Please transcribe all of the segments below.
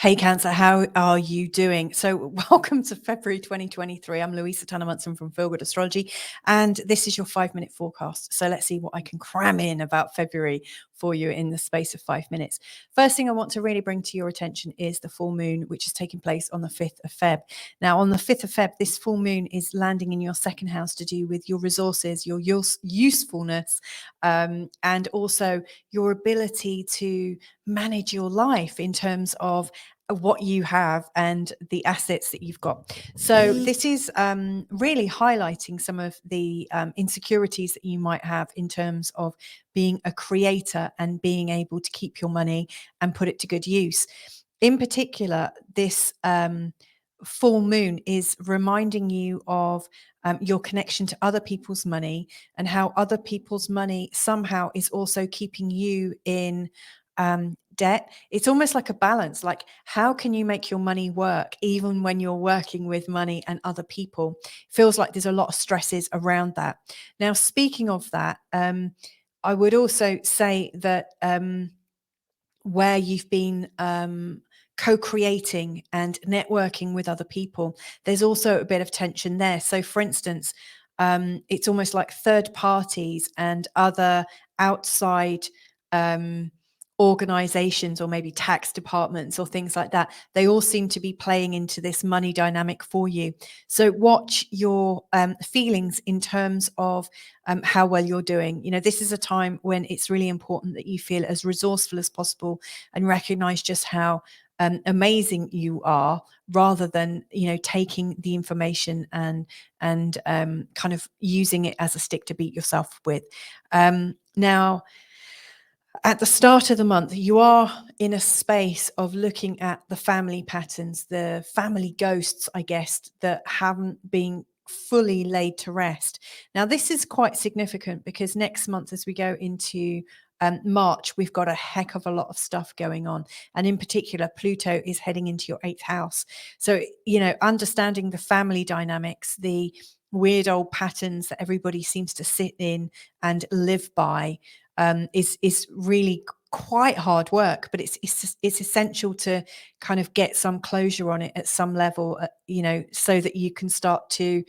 Hey Cancer, how are you doing? So welcome to February 2023. I'm Louisa Tanner-Munson from Feel Good Astrology, and this is your 5-minute forecast. So let's see what I can cram in about February for you in the space of 5 minutes. First thing I want to really bring to your attention is the full moon, which is taking place on the 5th of Feb. Now, on the 5th of Feb, this full moon is landing in your second house to do with your resources, your usefulness, and also your ability to manage your life in terms of what you have and the assets that you've got. So this is really highlighting some of the insecurities that you might have in terms of being a creator and being able to keep your money and put it to good use. In particular, this full moon is reminding you of your connection to other people's money and how other people's money somehow is also keeping you in debt. It's almost like a balance. Like, how can you make your money work even when you're working with money and other people? Feels like there's a lot of stresses around that. Now, speaking of that, I would also say that where you've been co-creating and networking with other people, there's also a bit of tension there. So for instance, it's almost like third parties and other outside organizations, or maybe tax departments or things like that, they all seem to be playing into this money dynamic for you. So watch your feelings in terms of how well you're doing. You know, this is a time when it's really important that you feel as resourceful as possible and recognize just how amazing you are, rather than, you know, taking the information and kind of using it as a stick to beat yourself with. Now, at the start of the month, you are in a space of looking at the family patterns, the family ghosts, I guess, that haven't been fully laid to rest. Now, this is quite significant because next month, as we go into March, we've got a heck of a lot of stuff going on. And in particular, Pluto is heading into your 8th house. So, you know, understanding the family dynamics, the weird old patterns that everybody seems to sit in and live by, is really quite hard work, but it's essential to kind of get some closure on it at some level, you know, so that you can start to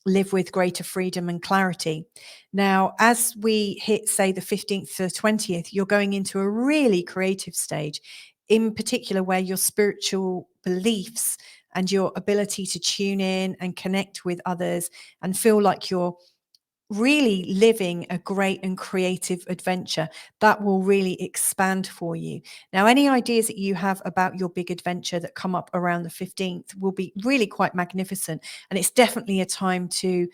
live with greater freedom and clarity. Now, as we hit, say, the 15th to the 20th, you're going into a really creative stage, in particular where your spiritual beliefs and your ability to tune in and connect with others and feel like you're really living a great and creative adventure, that will really expand for you. Now, any ideas that you have about your big adventure that come up around the 15th will be really quite magnificent. And it's definitely a time to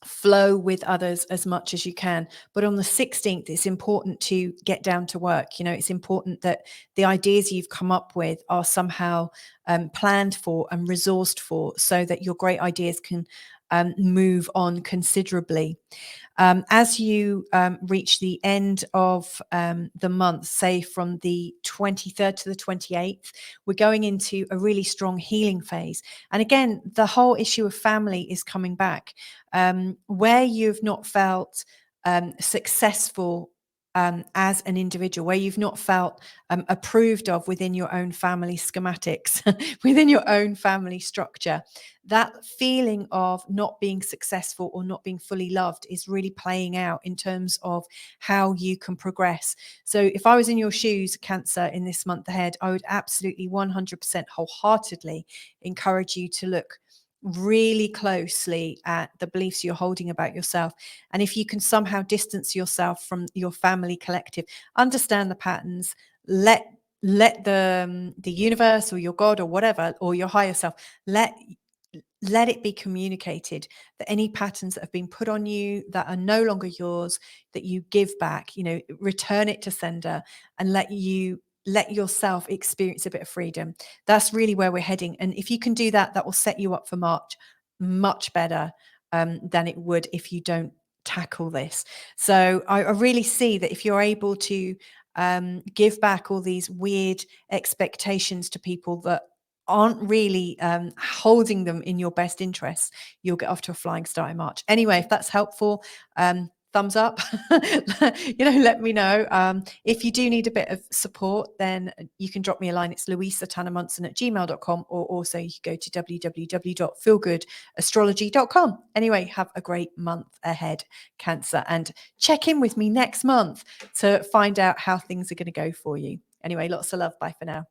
flow with others as much as you can. But on the 16th, it's important to get down to work. You know, it's important that the ideas you've come up with are somehow planned for and resourced for, so that your great ideas can move on considerably. As you reach the end of the month, say from the 23rd to the 28th, we're going into a really strong healing phase. And again, the whole issue of family is coming back. Where you've not felt successful as an individual, where you've not felt approved of within your own family schematics, within your own family structure, that feeling of not being successful or not being fully loved is really playing out in terms of how you can progress. So if I was in your shoes, Cancer, in this month ahead, I would absolutely 100% wholeheartedly encourage you to look really closely at the beliefs you're holding about yourself. And if you can somehow distance yourself from your family collective, understand the patterns, let the universe or your God or whatever, or your higher self, let it be communicated that any patterns that have been put on you that are no longer yours, that you give back, you know, return it to sender, and let yourself experience a bit of freedom. That's really where we're heading. And if you can do that, that will set you up for March much better than it would if you don't tackle this. So I really see that if you're able to give back all these weird expectations to people that aren't really holding them in your best interests, you'll get off to a flying start in March. Anyway, if that's helpful, thumbs up. Let me know. If you do need a bit of support, then you can drop me a line. It's louisatannermunson@gmail.com, or also you can go to www.feelgoodastrology.com. Anyway, have a great month ahead, Cancer, and check in with me next month to find out how things are going to go for you. Anyway, lots of love. Bye for now.